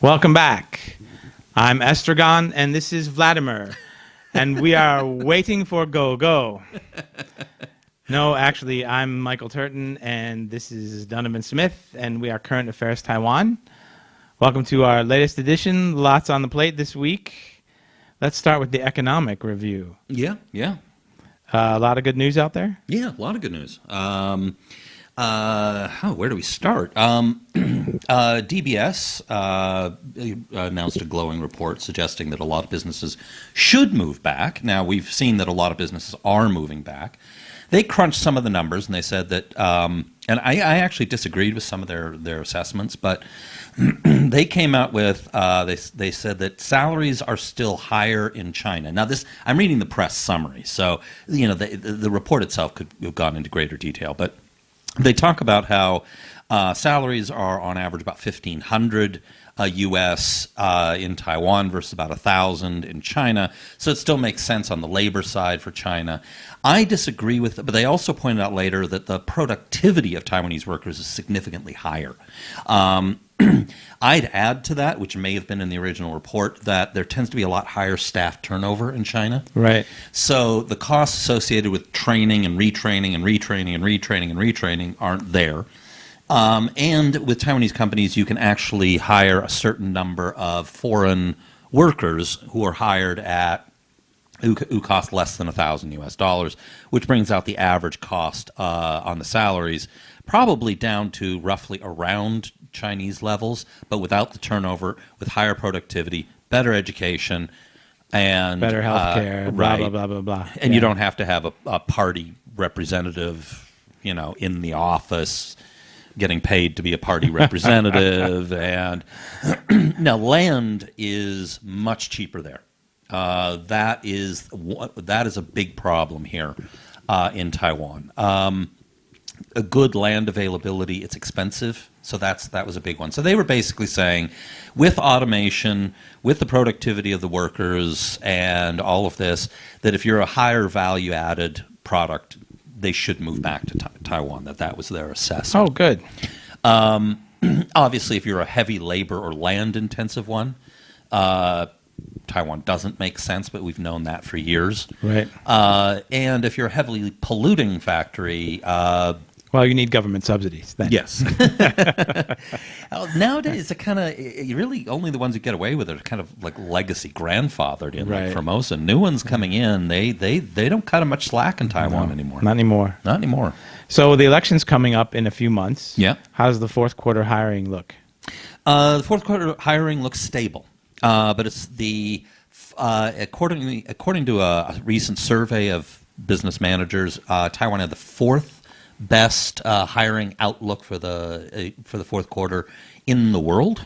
Welcome back. I'm Estragon, and this is Vladimir, and we are waiting for Go. No, actually, I'm Michael Turton, and this is Donovan Smith, and we are Current Affairs Taiwan. Welcome to our latest edition. Lots on the plate this week. Let's start with the economic review. Yeah. A lot of good news out there? Yeah, a lot of good news. Where do we start? DBS announced a glowing report suggesting that a lot of businesses should move back. Now, we've seen that a lot of businesses are moving back. They crunched some of the numbers, and they said that, and I actually disagreed with some of their assessments, but they came out with, they said that salaries are still higher in China. Now, I'm reading the press summary, so the report itself could have gone into greater detail, but they talk about how salaries are on average about $1,500 U.S. In Taiwan versus about $1,000 in China. So it still makes sense on the labor side for China. I disagree with it, but they also pointed out later that the productivity of Taiwanese workers is significantly higher. I'd add to that, which may have been in the original report, that there tends to be a lot higher staff turnover in China. Right. So the costs associated with training and retraining and retraining and retraining and retraining aren't there. And with Taiwanese companies, you can actually hire a certain number of foreign workers who are hired at who cost less than $1,000 US, which brings out the average cost on the salaries probably down to roughly around Chinese levels, but without the turnover, with higher productivity, better education, and better health care, right. blah, blah, blah, blah, blah. And you don't have to have a party representative, in the office getting paid to be a party representative. And now land is much cheaper there. That is a big problem here in Taiwan. A good land availability, it's expensive, so that was a big one. So they were basically saying, with automation, with the productivity of the workers and all of this, that if you're a higher value-added product, they should move back to Taiwan, that was their assessment. Oh, good. Obviously, if you're a heavy labor or land-intensive one, Taiwan doesn't make sense, but we've known that for years. Right. And if you're a heavily polluting factory... well, you need government subsidies then. Yes. Nowadays, really only the ones who get away with it are kind of like legacy grandfathered in, right. Like Formosa. New ones coming in, they don't cut them much slack in Taiwan anymore. Not anymore. Not anymore. So the election's coming up in a few months. Yeah. How does the fourth quarter hiring look? The fourth quarter hiring looks stable, but it's according to a recent survey of business managers, Taiwan had the fourth best hiring outlook for the fourth quarter in the world.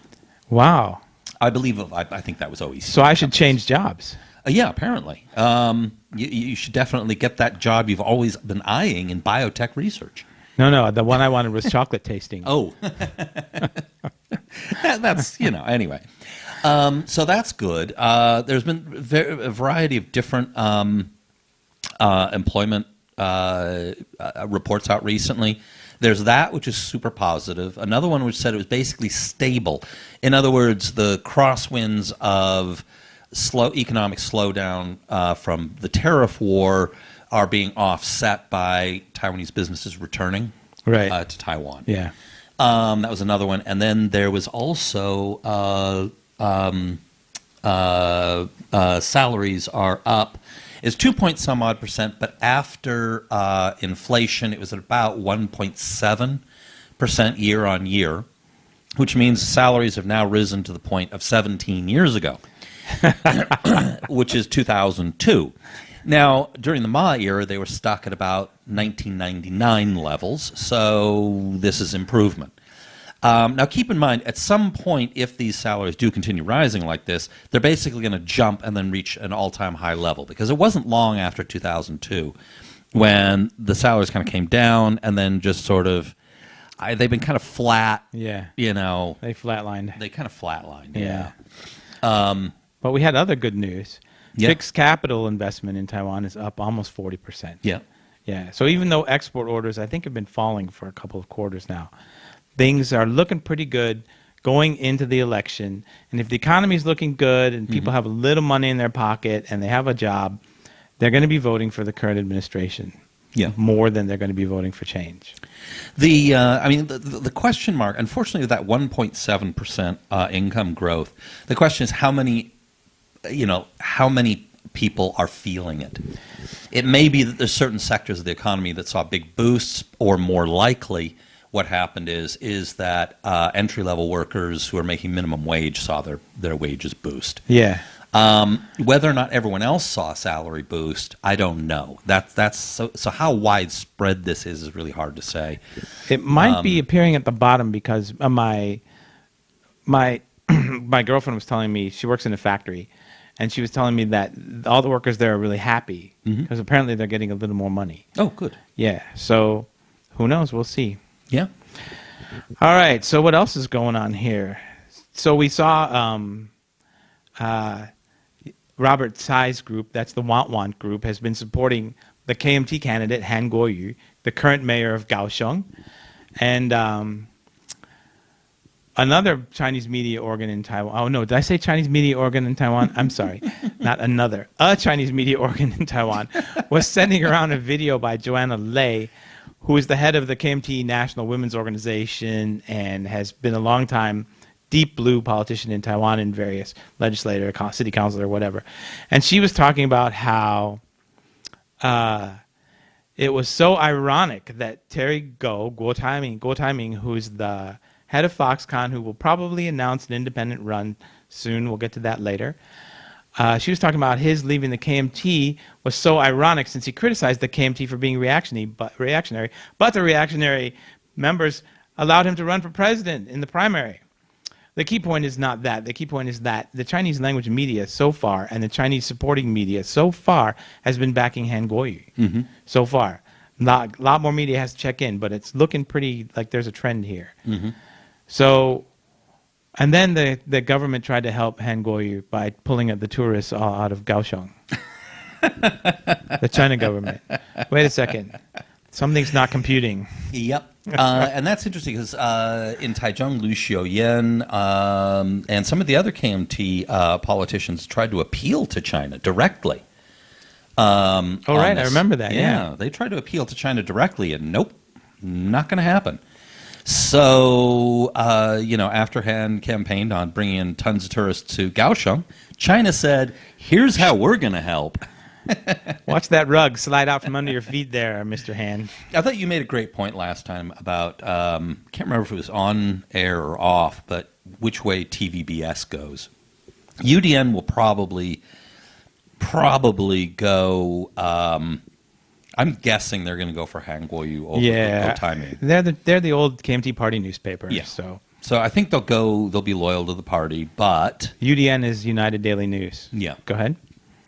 Wow. I think that was OECD. So I should change jobs. Yeah, apparently. You should definitely get that job you've always been eyeing in biotech research. No, the one I wanted was chocolate tasting. Oh. That's, anyway. So that's good. There's been a variety of different employment reports out recently. There's that, which is super positive. Another one which said it was basically stable. In other words, the crosswinds of economic slowdown from the tariff war are being offset by Taiwanese businesses returning right. To Taiwan. Yeah. That was another one. And then there was also salaries are up. It's 2-point-some-odd%, but after inflation, it was at about 1.7% year on year, which means salaries have now risen to the point of 17 years ago, which is 2002. Now, during the Ma era, they were stuck at about 1999 levels, so this is improvement. Now, keep in mind, at some point, if these salaries do continue rising like this, they're basically going to jump and then reach an all-time high level, because it wasn't long after 2002 when the salaries kind of came down and then just sort of, they've been kind of flat. Yeah. They flatlined. They kind of flatlined. Yeah. But we had other good news. Yeah. Fixed capital investment in Taiwan is up almost 40%. Yeah. Yeah. So even though export orders, I think, have been falling for a couple of quarters now, things are looking pretty good. going into the election. And if the economy is looking good and people have a little money in their pocket and they have a job, they're going to be voting for the current administration. Yeah. More than they're going to be voting for change. The question mark, unfortunately, with that 1.7% income growth, the question is how many people are feeling it. It may be that there's certain sectors of the economy that saw big boosts, or more likely, what happened is that entry-level workers who are making minimum wage saw their wages boost. Yeah. Whether or not everyone else saw a salary boost, I don't know. That's so how widespread this is really hard to say. It might be appearing at the bottom because my girlfriend was telling me, she works in a factory, and she was telling me that all the workers there are really happy because apparently they're getting a little more money. Oh, good. Yeah. So who knows? We'll see. Yeah. All right. So what else is going on here? So we saw Robert Tsai's group, that's the Want group, has been supporting the KMT candidate, Han Kuo-yu, the current mayor of Kaohsiung. And another Chinese media organ in Taiwan. Oh, no, did I say Chinese media organ in Taiwan? I'm sorry. Not another. A Chinese media organ in Taiwan was sending around a video by Joanna Lei, who is the head of the KMT National Women's Organization and has been a long time deep blue politician in Taiwan and various legislator, city councilor, whatever. And she was talking about how it was so ironic that Terry Gou, Guo Taiming, who's the head of Foxconn, who will probably announce an independent run soon, we'll get to that later. She was talking about his leaving the KMT was so ironic since he criticized the KMT for being reactionary, but the reactionary members allowed him to run for president in the primary. The key point is not that. The key point is that the Chinese language media so far and the Chinese supporting media so far has been backing Han Kuo-yu so far. A lot more media has to check in, but it's looking pretty like there's a trend here. So, and then the government tried to help Han Kuo-yu by pulling the tourists all out of Kaohsiung. The China government. Wait a second. Something's not computing. Yep. And that's interesting because in Taichung, Liu Xiaoyan and some of the other KMT politicians tried to appeal to China directly. Oh, right. I remember that. Yeah. They tried to appeal to China directly, and nope, not going to happen. So, after Han campaigned on bringing in tons of tourists to Kaohsiung, China said, here's how we're going to help. Watch that rug slide out from under your feet there, Mr. Han. I thought you made a great point last time about, can't remember if it was on air or off, but which way TVBS goes. UDN will probably go, I'm guessing they're going to go for Han Kuo-yu over timing. They're the old KMT party newspaper. Yeah. So I think they'll be loyal to the party, but UDN is United Daily News. Yeah. Go ahead.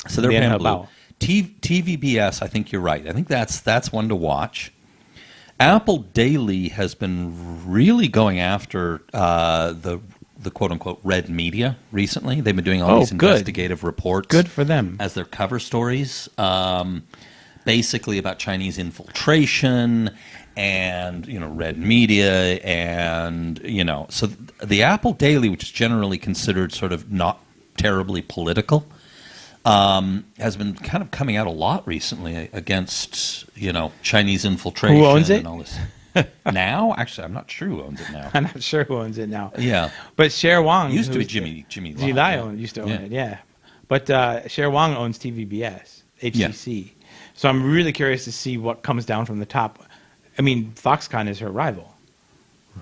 So they're paying blue. TVBS, I think you're right. I think that's one to watch. Apple Daily has been really going after the quote-unquote red media recently. They've been doing all these investigative reports. Good for them. As their cover stories, basically about Chinese infiltration and, red media and, So the Apple Daily, which is generally considered sort of not terribly political, has been kind of coming out a lot recently against, Chinese infiltration. Who owns it? And all this. Now? Actually, I'm not sure who owns it now. I'm not sure who owns it now. Yeah. But Cher Wang used to be Jimmy Lai used to own it, yeah. But Cher Wang owns TVBS, HCC. Yeah. So I'm really curious to see what comes down from the top. I mean, Foxconn is her rival.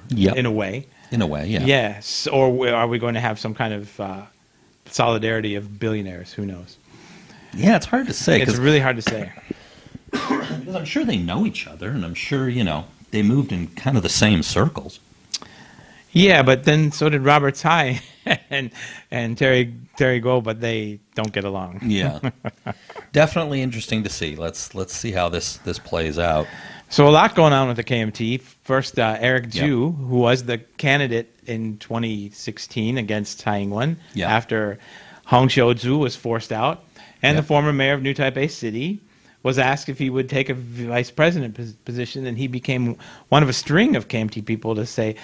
Yeah. In a way. In a way, yeah. Yes. Or are we going to have some kind of solidarity of billionaires? Who knows? Yeah, it's hard to say. It's really hard to say. Because I'm sure they know each other, and I'm sure, they moved in kind of the same circles. Yeah, but then so did Robert Tsai and Terry Gou, but they don't get along. Yeah. Definitely interesting to see. Let's see how this plays out. So a lot going on with the KMT. First, Eric Ju, who was the candidate in 2016 against Tsai Ing-wen after Hong Xiu-zu was forced out, and the former mayor of New Taipei City was asked if he would take a vice president position, and he became one of a string of KMT people to say,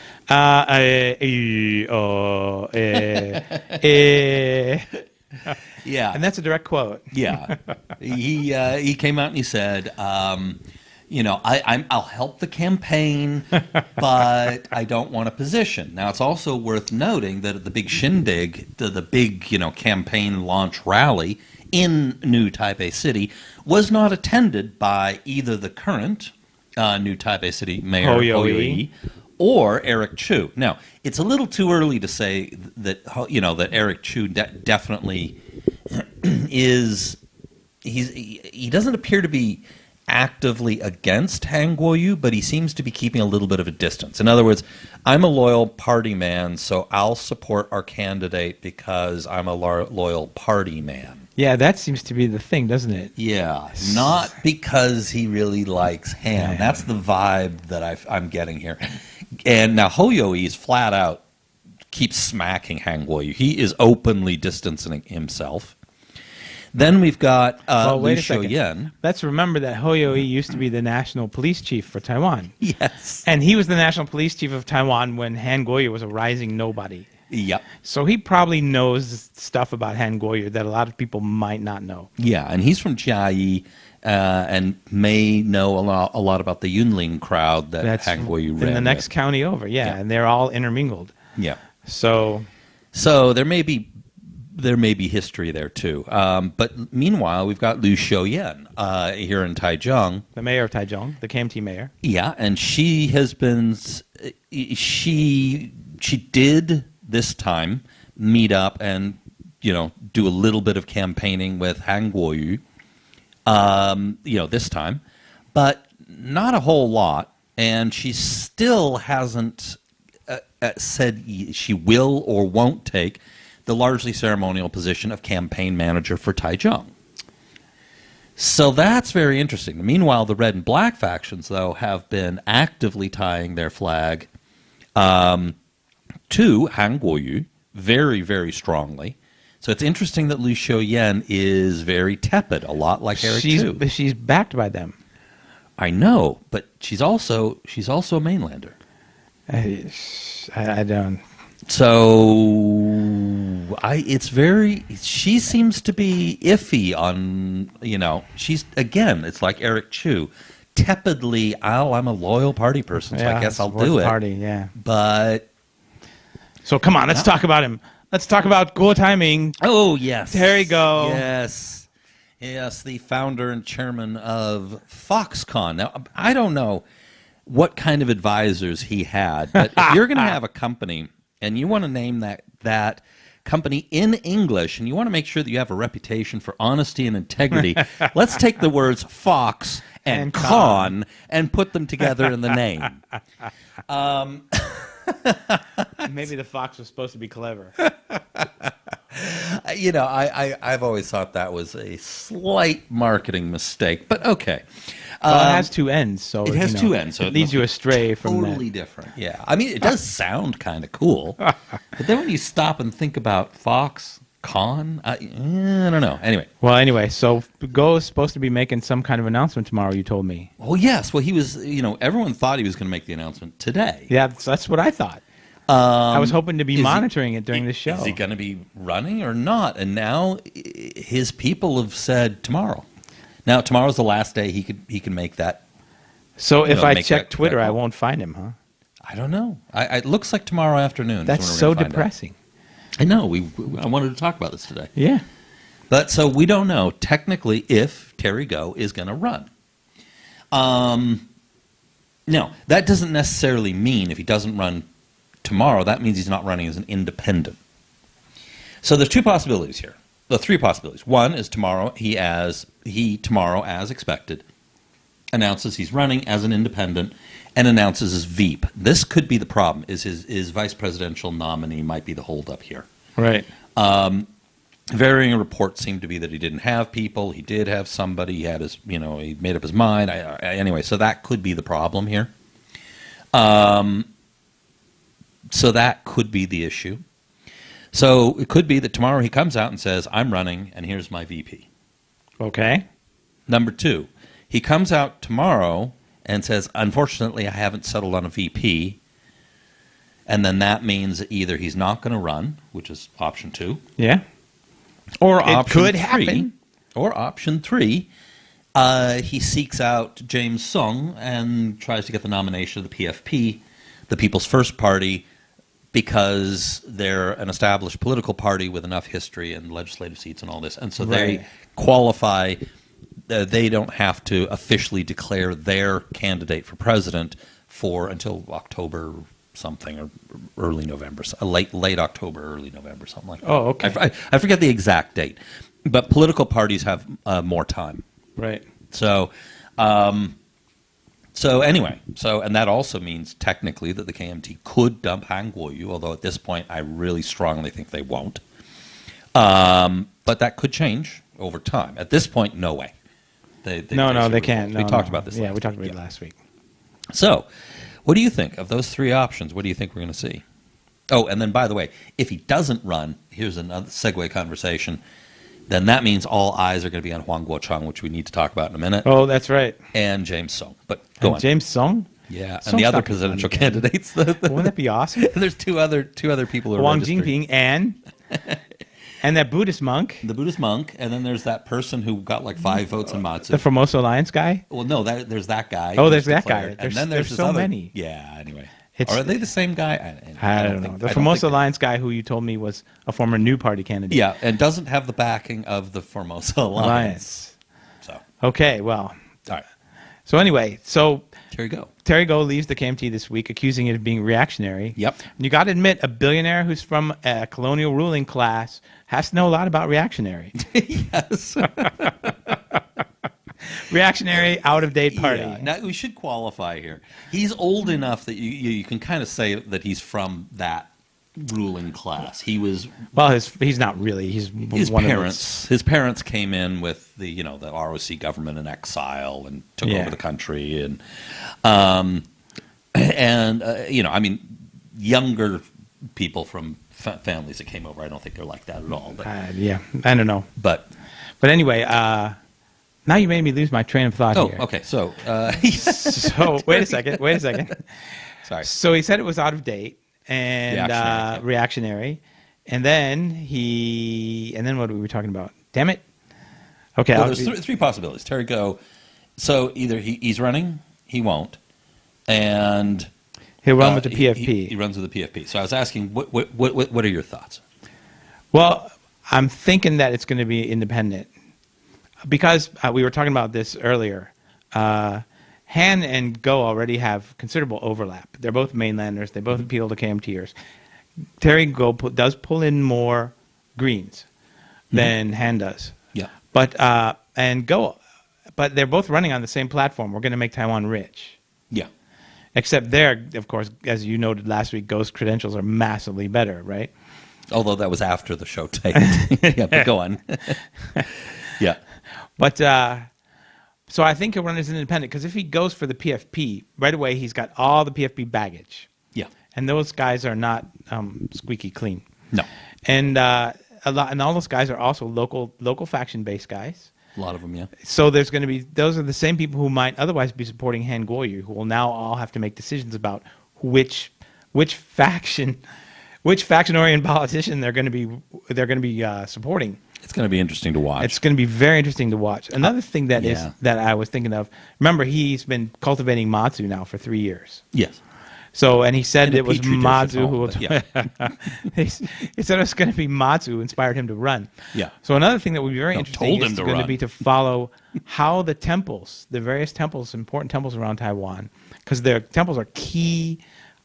Yeah. and that's a direct quote. Yeah, he came out and he said, I'll help the campaign, but I don't want a position. Now, it's also worth noting that at the big shindig, the big campaign launch rally in New Taipei City was not attended by either the current New Taipei City Mayor Ho Ho Yo-i Yo-i or Eric Chu. Now, it's a little too early to say that that Eric Chu definitely is. He doesn't appear to be actively against Han Kuo-yu, but he seems to be keeping a little bit of a distance. In other words, I'm a loyal party man, so I'll support our candidate because I'm a loyal party man. Yeah, that seems to be the thing, doesn't it? Yeah, not because he really likes Han. Yeah. That's the vibe that I'm getting here. And now Ho Yo-i is flat out keeps smacking Han Kuo-yu. He is openly distancing himself. Then we've got Wait Liu a second. Xiaoyan. Let's remember that Ho Yo-i used to be the national police chief for Taiwan. Yes. And he was the national police chief of Taiwan when Han Kuo-yu was a rising nobody. Yep. So he probably knows stuff about Han Kuo-yu that a lot of people might not know. Yeah, and he's from Jiayi and may know a lot about the Yunlin crowd that Han Kuo-yu ran in the next with. county over, yeah, and they're all intermingled. Yeah. So there may be history there too. But meanwhile, we've got Liu Xiaoyan here in Taichung. the mayor of Taichung, the KMT mayor. Yeah, and she has been she did this time meet up and do a little bit of campaigning with Han Kuo-yu. This time, but not a whole lot, and she still hasn't said she will or won't take the largely ceremonial position of campaign manager for Taichung. So that's very interesting. Meanwhile, the red and black factions, though, have been actively tying their flag to Han Kuo-yu very, very strongly. So it's interesting that Liu Xiaoyan is very tepid, a lot like Eric Chu. But she's backed by them. I know, but she's also a mainlander. I don't. So she seems to be iffy on, she's, again, it's like Eric Chu, tepidly, I'm a loyal party person, so I guess I'll do it. Party, yeah. But so come on, let's talk about him. Let's talk about Guo Taiming. Oh, yes. Terry Gou. Yes. Yes, the founder and chairman of Foxconn. Now, I don't know what kind of advisors he had, but if you're going to have a company and you want to name that company in English and you want to make sure that you have a reputation for honesty and integrity, let's take the words Fox and Con and put them together in the name. Maybe the fox was supposed to be clever. I've always thought that was a slight marketing mistake, but okay. Well, it has two ends, so it has two ends, so it leads you astray from that. Totally different. Yeah, I mean, it does sound kind of cool, but then when you stop and think about Foxconn, I don't know. Anyway, so Go is supposed to be making some kind of announcement tomorrow. You told me. Well, yes. Well, he was. Everyone thought he was going to make the announcement today. Yeah, that's what I thought. I was hoping to be monitoring it during the show. Is he going to be running or not? And now his people have said tomorrow. Now tomorrow's the last day he can make that. So if I check Twitter, I won't find him, huh? I don't know. It looks like tomorrow afternoon. That's so depressing. I know. I wanted to talk about this today. Yeah. But so we don't know technically if Terry Gou is going to run. No, that doesn't necessarily mean if he doesn't run tomorrow, that means he's not running as an independent. So there's two possibilities here. The three possibilities. One is tomorrow tomorrow, as expected, announces he's running as an independent and announces his Veep. This could be the problem, is his vice presidential nominee might be the holdup here. Right. Varying reports seem to be that he didn't have people. He did have somebody. He had his, he made up his mind. Anyway, so that could be the problem here. So that could be the issue. So it could be that tomorrow he comes out and says, I'm running, and here's my VP. Okay. Number two, he comes out tomorrow and says, unfortunately, I haven't settled on a VP. And then that means either he's not going to run, which is option 2. Yeah. Or It option could 3. happen. Or option 3, he seeks out James Sung and tries to get the nomination of the PFP, the People's First Party, because they're an established political party with enough history and legislative seats and all this. And so Right. they qualify. They don't have to officially declare their candidate for president until October something, or early November, late October, early November, something like that. Oh, okay. I forget the exact date, but political parties have more time. Right. So, anyway, and that also means technically that the KMT could dump Han Kuo-yu, although at this point I really strongly think they won't. But that could change over time. At this point, no way. They can't. We talked about this. Yeah, last we talked week. about it last week. So, what do you think of those 3 options? What do you think we're going to see? Oh, and then by the way, if he doesn't run, here's another segue conversation. Then that means all eyes are going to be on Huang Guocheng, which we need to talk about in a minute, Oh, that's right. and James Sung. But go on. James Sung? Yeah, Sung's and the other not gonna run presidential again. candidates. Wouldn't that be awesome? There's two other people who are Wang registered. Jinping and that Buddhist monk, The Buddhist monk, and then there's that person who got like 5 votes in Matsu. the Formosa Alliance guy. Well, no, there's that guy. Oh, who's there's that guy. declared. There's- And then there's this so other, many. Yeah. Anyway, It's- are they the same guy? I don't know. The Formosa Alliance guy who you told me was a former New Party candidate. Yeah, and doesn't have the backing of the Formosa Alliance. So, Okay, well. all right, So anyway, here you go. Terry Gou leaves the KMT this week, accusing it of being reactionary. Yep. You got to admit, a billionaire who's from a colonial ruling class has to know a lot about reactionary. Yes. Reactionary, out-of-date party. Yeah. Now we should qualify here. He's old enough that you can kind of say that he's from that ruling class. He was Well, he's not really. He's his one parents. His parents came in with the ROC government in exile and took Yeah. over the country, and younger people from families that came over. I don't think they're like that at all. But, yeah, I don't know. but But anyway, now you made me lose my train of thought here. okay. So So wait a second. sorry. So he said it was out of date and Reactionary. reactionary, and then what were we talking about? Damn it. Okay. Well, there's 3 possibilities. Terry Gou. So either he's running, he won't, and he'll run with the PFP. He runs with the PFP. So I was asking, what are your thoughts? Well, I'm thinking that it's going to be independent because we were talking about this earlier. Han and Go already have considerable overlap. They're both mainlanders. They both appeal to KMTers. Terry Gou does pull in more Greens than Han does. Yeah. But they're both running on the same platform. We're going to make Taiwan rich. Yeah. Except there, of course, as you noted last week, Go's credentials are massively better, right? Although that was after the show taped. Yeah, but go on. Yeah. But so I think he'll run as an independent because if he goes for the PFP, right away he's got all the PFP baggage. Yeah. And those guys are not squeaky clean. No. And and all those guys are also local faction-based guys. A lot of them, yeah. So there's going to be those are the same people who might otherwise be supporting Han Kuo-yu, who will now all have to make decisions about which faction-oriented politician they're going to be supporting. It's going to be interesting to watch. It's going to be very interesting to watch. Another thing that I was thinking of. Remember, he's been cultivating Matsu now for 3 years. Yes. So, and he said In a it was petri dish at Matsu home, who will. but yeah. he said it was going to be Matsu who inspired him to run. Yeah. So another thing that would be very interesting told is him to going to run. be to follow how the temples, the various temples, important temples around Taiwan, because their temples are key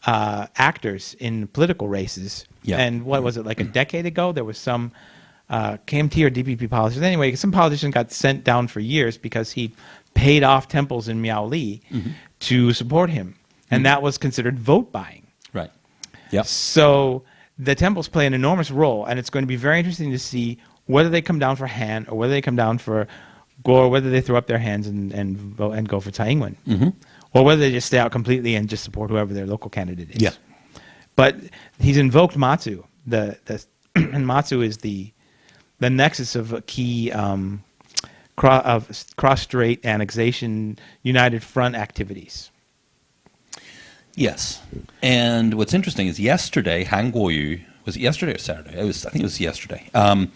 actors in political races. Yeah. And what was it, like a decade ago? There was some KMT or DPP politician. Anyway, some politician got sent down for years because he paid off temples in Miaoli to support him. And that was considered vote buying. Right. Yep. So the temples play an enormous role, and it's going to be very interesting to see whether they come down for Han or whether they come down for Guo, or whether they throw up their hands and vote and go for Tsai Ing-wen, or whether they just stay out completely and just support whoever their local candidate is. Yeah. But he's invoked Matsu. And Matsu is the nexus of key cross-strait annexation United Front activities. Yes. And what's interesting is yesterday, Han Kuo-yu, was it yesterday or Saturday? I think it was yesterday. Han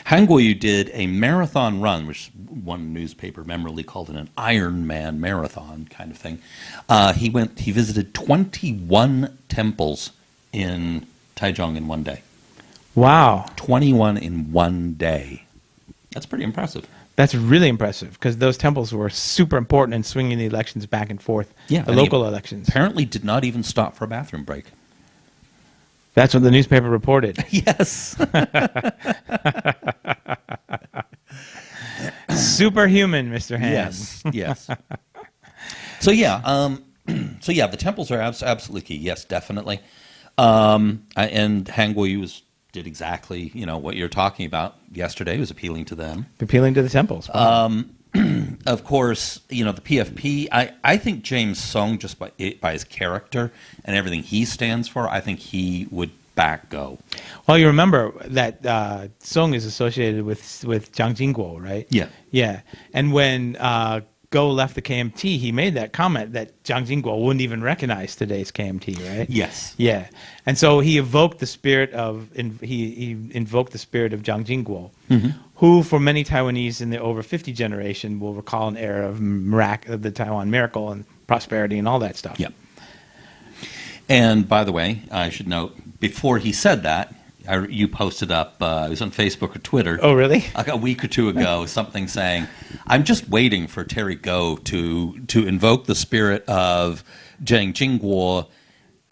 Kuo-yu did a marathon run, which one newspaper memorably called it an Iron Man marathon kind of thing. He visited 21 temples in Taichung in one day. Wow. 21 in one day. That's pretty impressive. That's really impressive because those temples were super important in swinging the elections back and forth, Yeah, the and he local elections. Apparently did not even stop for a bathroom break. That's what the newspaper reported. Yes. Superhuman, Mr. Han. Yes, yes. So yeah, the temples are absolutely key. Yes, definitely. And Han Kuo-yu did exactly what you're talking about yesterday. Was appealing to them, Appealing to the temples. Wow. of course. The PFP. I think James Song, just by his character and everything he stands for, I think he would back Go. Well, you remember that Song is associated with Jiang Jingguo, right? Yeah. Yeah. And when Go left the KMT, he made that comment that Jiang Jingguo wouldn't even recognize today's KMT, right? Yes. Yeah. And so he evoked the spirit of he invoked the spirit of Jiang Jingguo, who for many Taiwanese in the over 50 generation will recall an era of the Taiwan miracle and prosperity and all that stuff. Yeah. And by the way, I should note, before he said that, you posted up, it was on Facebook or Twitter. Oh, really? Like a week or two ago, something saying, I'm just waiting for Terry Gou to invoke the spirit of Jiang Jingguo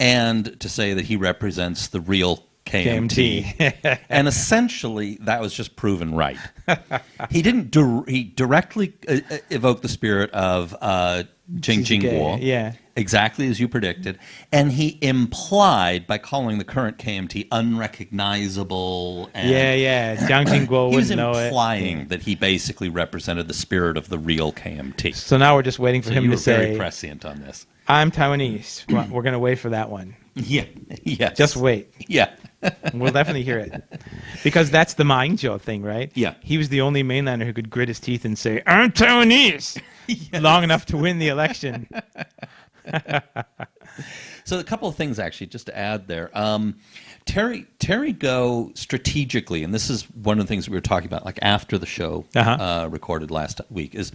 and to say that he represents the real KMT. And essentially, that was just proven right. He didn't he directly evoke the spirit of Jiang Jingguo. Yeah. Exactly as you predicted. And he implied, by calling the current KMT unrecognizable. And Jiang Jingguo he was wouldn't know it. implying that he basically represented the spirit of the real KMT. So now we're just waiting for him you to were very say, prescient on this. I'm Taiwanese. We're going to wait for that one. Yeah. Yes. Just wait. Yeah. We'll definitely hear it. Because that's the Maingzhou thing, right? Yeah. He was the only mainlander who could grit his teeth and say, I'm Taiwanese, long enough to win the election. So a couple of things, actually, just to add there. Terry Gou strategically, and this is one of the things we were talking about, like after the show recorded last week, is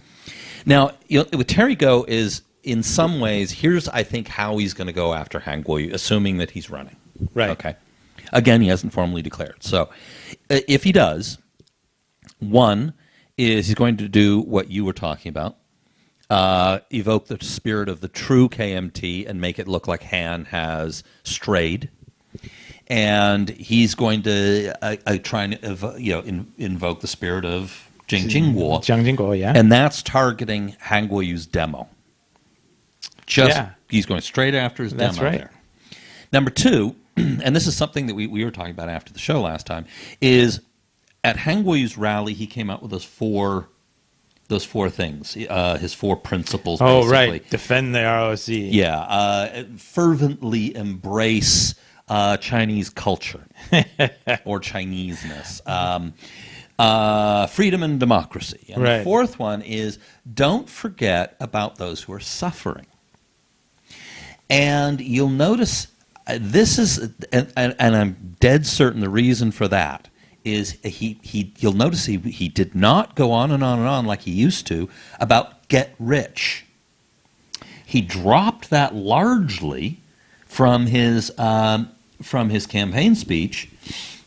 now with Terry Gou is in some ways, here's I think how he's going to go after Han Kuo-yu, assuming that he's running. Right. Okay. Again, he hasn't formally declared. So if he does, one is he's going to do what you were talking about. Evoke the spirit of the true KMT and make it look like Han has strayed, and he's going to try and invoke the spirit of Jiang Jingguo. Jiang Jingguo, yeah. And that's targeting Han Kuo-yu's demo. He's going straight after his That's demo right. there. Number two, and this is something that we were talking about after the show last time, is at Han Kuo-yu's rally he came out with those four things, his four principles, basically. Oh, right. Defend the ROC. Yeah. Fervently embrace Chinese culture or Chineseness. Freedom and democracy. And the fourth one is don't forget about those who are suffering. And you'll notice this is, and I'm dead certain the reason for that is you'll notice he did not go on and on and on like he used to about get rich. He dropped that largely from his campaign speech,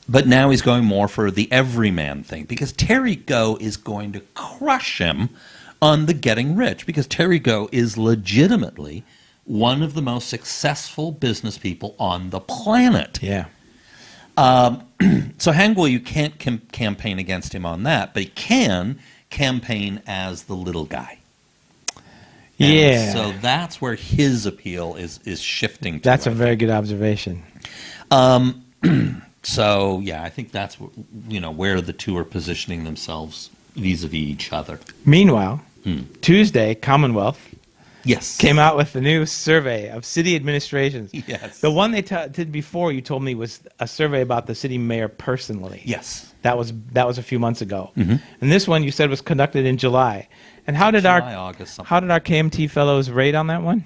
but now he's going more for the everyman thing because Terry Gou is going to crush him on the getting rich because Terry Gou is legitimately one of the most successful business people on the planet. Yeah. So Han Kuo-yu can't campaign against him on that, but he can campaign as the little guy. Yeah. So that's where his appeal is shifting to. That's a very good observation. So yeah, I think that's where the two are positioning themselves vis-a-vis each other. Meanwhile, Tuesday, Commonwealth, Yes. came out with the new survey of city administrations. Yes. The one they did before, you told me, was a survey about the city mayor personally. Yes. That was a few months ago. And this one you said was conducted in July. And how did August, something. how did our KMT fellows rate on that one?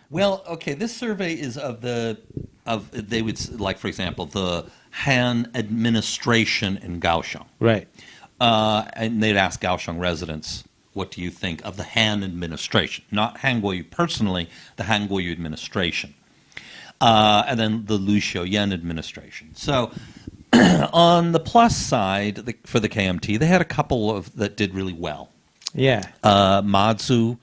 Well, okay, this survey is they would, like, for example, the Han administration in Kaohsiung. Right. And they'd ask Kaohsiung residents, what do you think of the Han administration? Not Han Kuo-yu personally, the Han Kuo-yu administration. And then the Liu Xiaoyan administration. So on the plus side, for the KMT, they had a couple that did really well. Yeah. Matsu,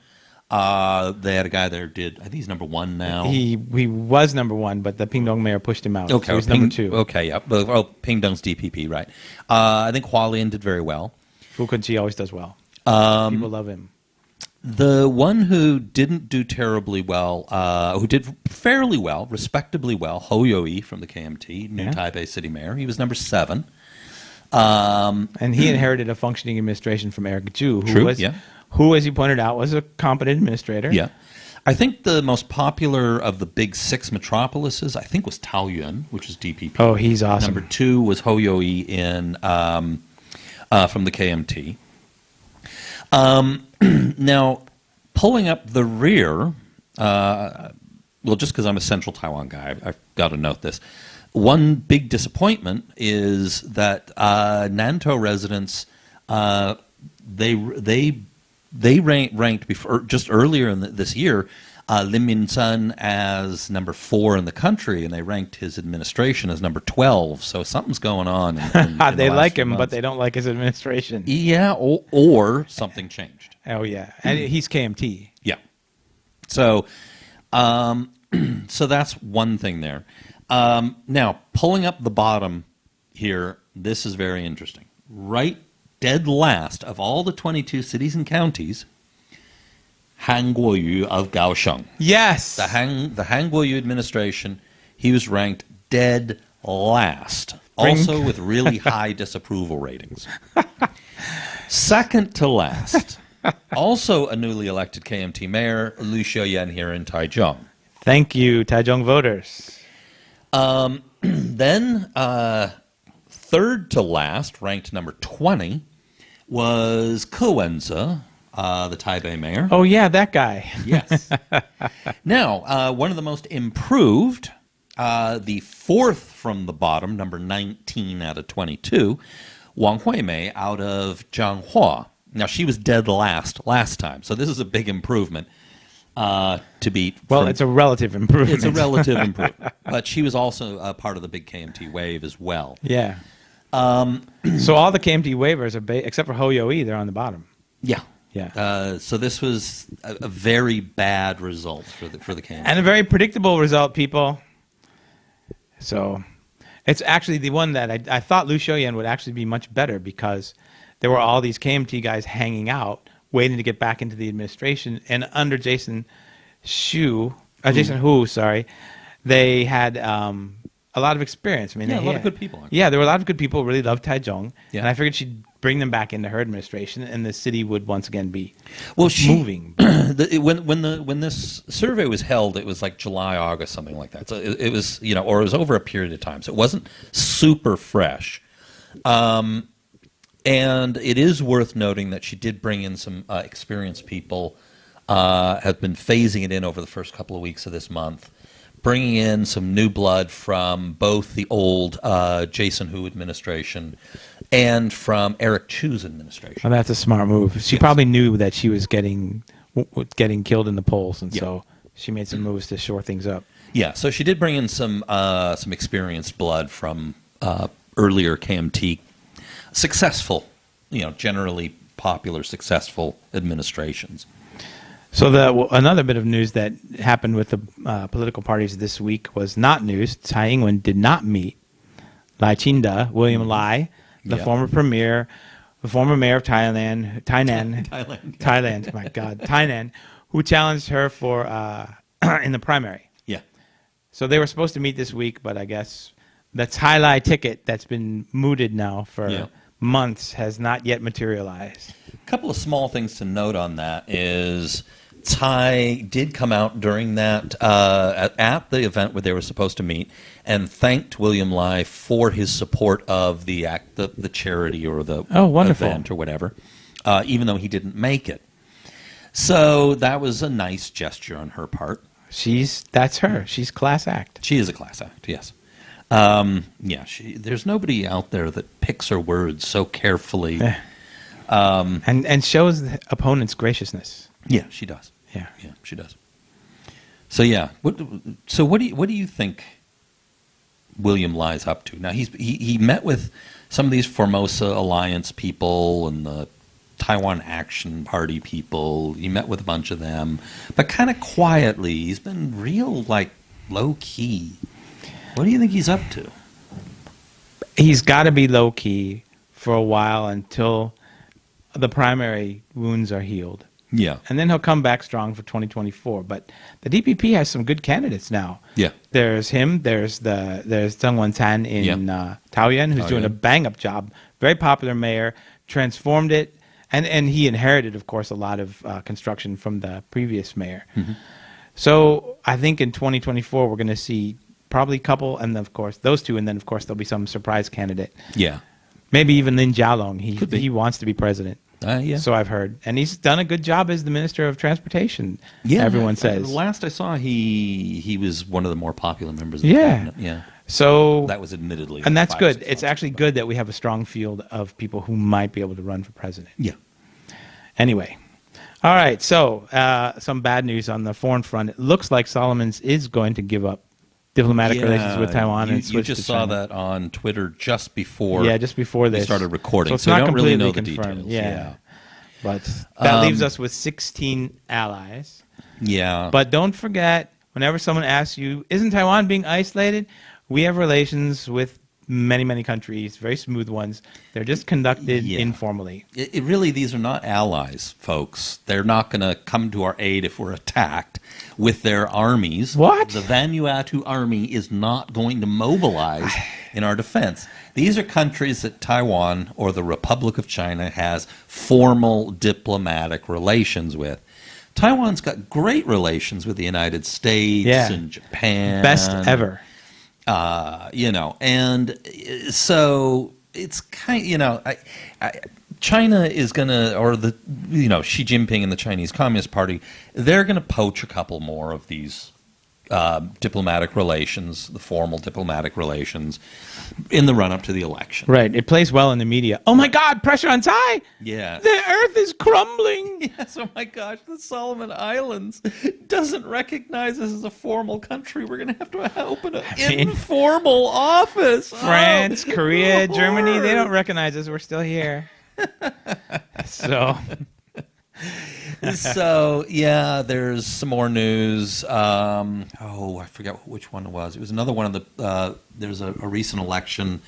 they had a guy there I think he's number 1 now. He was number 1, but the Pingdong mayor pushed him out. Okay, So he's number 2. Okay, yeah. Pingdong's DPP, right. I think Hualien did very well. Fu Kunqi always does well. People love him. The one who didn't do terribly well, who did fairly well, respectably well, Ho Yo-i from the KMT, new Taipei city mayor. He was number 7. And he inherited a functioning administration from Eric Zhu, who, as you pointed out, was a competent administrator. Yeah. I think the most popular of the big 6 metropolises, I think, was Taoyuan, which is DPP. Oh, he's awesome. Number 2 was Ho Yo-i from the KMT. Now, pulling up the rear, well, just because I'm a central Taiwan guy, I've got to note this. One big disappointment is that Nantou residents, they ranked before, just earlier in this year, Lim Min-sun as number 4 in the country, and they ranked his administration as number 12. So something's going on. In They the like last him, few but months. they don't like his administration. Yeah, or something changed. Oh, yeah. And he's KMT. Yeah. So, so that's one thing there. Now, pulling up the bottom here, this is very interesting. Right dead last of all the 22 cities and counties, Han Kuo-yu of Kaohsiung. Yes. The Han Kuo-yu administration, he was ranked dead last, also with really high disapproval ratings. Second to last, also a newly elected KMT mayor, Liu Xiaoyan here in Taichung. Thank you, Taichung voters. Then, third to last, ranked number 20, was Ke Wen-ze, the Taipei mayor. Oh, yeah, that guy. Yes. Now, one of the most improved, the 4th from the bottom, number 19 out of 22, Wang Huimei out of Zhanghua. Now, she was dead last time, so this is a big improvement to beat. Well, it's a relative improvement. It's a relative improvement. But she was also a part of the big KMT wave as well. Yeah. So all the KMT waivers, except for Ho Yo-i, they're on the bottom. Yeah. Yeah. So this was a very bad result for the KMT. And a very predictable result, people. So it's actually the one that I thought Liu Xiaoyan would actually be much better, because there were all these KMT guys hanging out, waiting to get back into the administration. And under Jason Hu, they had a lot of experience. I mean, a lot of good people. Yeah, there were a lot of good people who really loved Taichung. Yeah. And I figured she'd bring them back into her administration, and the city would once again be moving. moving. When this survey was held, it was like July, August, something like that. So it was, or it was over a period of time. So it wasn't super fresh. And it is worth noting that she did bring in some experienced people, have been phasing it in over the first couple of weeks of this month, bringing in some new blood from both the old Jason Hu administration and from Eric Chu's administration. Oh, that's a smart move. She probably knew that she was getting killed in the polls, and so she made some moves to shore things up. Yeah, so she did bring in some experienced blood from earlier KMT successful, generally popular, successful administrations. So another bit of news that happened with the political parties this week was not news. Tsai Ing-wen did not meet Lai Ching-te, William Lai, the former premier, the former mayor of Thailand, my God, Tainan, who challenged her for in the primary. Yeah. So they were supposed to meet this week, but I guess the Tsai Lai ticket that's been mooted now for months has not yet materialized. A couple of small things to note on that is Tsai did come out during that at the event where they were supposed to meet and thanked William Lai for his support of the charity or the event or whatever, even though he didn't make it. So that was a nice gesture on her part. That's her. She's class act. She is a class act, yes. There's nobody out there that picks her words so carefully. And shows the opponent's graciousness. Yeah, she does. Yeah, she does. So what do you think William Lai's up to now? He met with some of these Formosa Alliance people and the Taiwan Action Party people. He met with a bunch of them, but kind of quietly. He's been real low key. What do you think he's up to? He's got to be low key for a while until the primary wounds are healed. Yeah. And then he'll come back strong for 2024. But the DPP has some good candidates now. Yeah. There's him. There's Zheng Wen-tan in Taoyuan, who's doing a bang-up job. Very popular mayor. Transformed it. And he inherited, of course, a lot of construction from the previous mayor. Mm-hmm. So I think in 2024 we're going to see probably a couple, and then, of course, those two, and then, of course, there'll be some surprise candidate. Yeah. Maybe even Lin Jialong. He wants to be president. Yeah. So I've heard. And he's done a good job as the Minister of Transportation, yeah, everyone says. Last I saw, he was one of the more popular members of the cabinet. Yeah. So that was admittedly. And that's good. It's actually good that we have a strong field of people who might be able to run for president. Yeah. Anyway. All right. So some bad news on the foreign front. It looks like Solomon's is going to give up diplomatic relations with Taiwan and switch to China. You just saw that on Twitter just before. Yeah, just before this. We started recording, so it's not don't really know the confirmed. details. Yeah. But that leaves us with 16 allies. Yeah. But don't forget, whenever someone asks you, isn't Taiwan being isolated? We have relations with many, many countries, very smooth ones. They're just conducted informally. These are not allies, folks. They're not going to come to our aid if we're attacked with their armies. What? The Vanuatu army is not going to mobilize in our defense. These are countries that Taiwan or the Republic of China has formal diplomatic relations with. Taiwan's got great relations with the United States and Japan. Best ever. And so it's kind China is going to, or Xi Jinping and the Chinese Communist Party, they're going to poach a couple more of these diplomatic relations, the formal diplomatic relations, in the run-up to the election. Right. It plays well in the media. Oh, my God, pressure on Tsai! Yeah. The earth is crumbling! Yes, oh my gosh, the Solomon Islands doesn't recognize us as a formal country. We're going to have to open an informal office. France, Korea, Germany, they don't recognize us. We're still here. So there's some more news. I forget which one it was. It was another one of the. There's a recent election,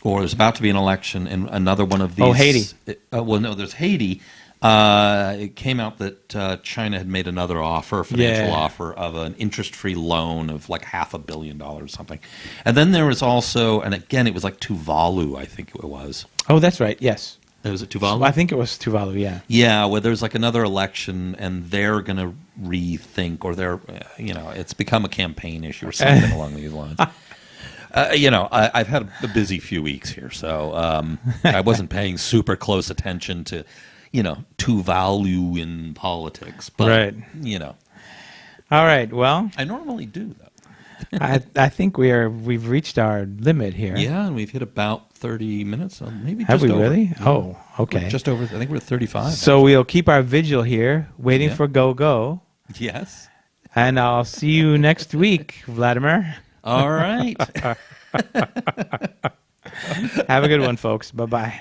or there's about to be an election in another one of these. Oh, Haiti. There's Haiti. It came out that China had made another financial offer of an interest-free loan of like $500 million or something. And then there was also, and again, it was like Tuvalu, I think it was. Oh, that's right. Yes. Was it Tuvalu? I think it was Tuvalu, yeah. Yeah, well, there's like another election, and they're going to rethink, or it's become a campaign issue or something along these lines. I've had a busy few weeks here, so I wasn't paying super close attention to, Tuvalu in politics. But, right. All right, well. I normally do, though. I think we've reached our limit here. Yeah, and we've hit about 30 minutes. So maybe have just we over. really? Yeah. Oh, okay. We're just over. I think we're at 35. So we'll keep our vigil here, waiting for go. Yes. And I'll see you next week, Vladimir. All right. Have a good one, folks. Bye-bye.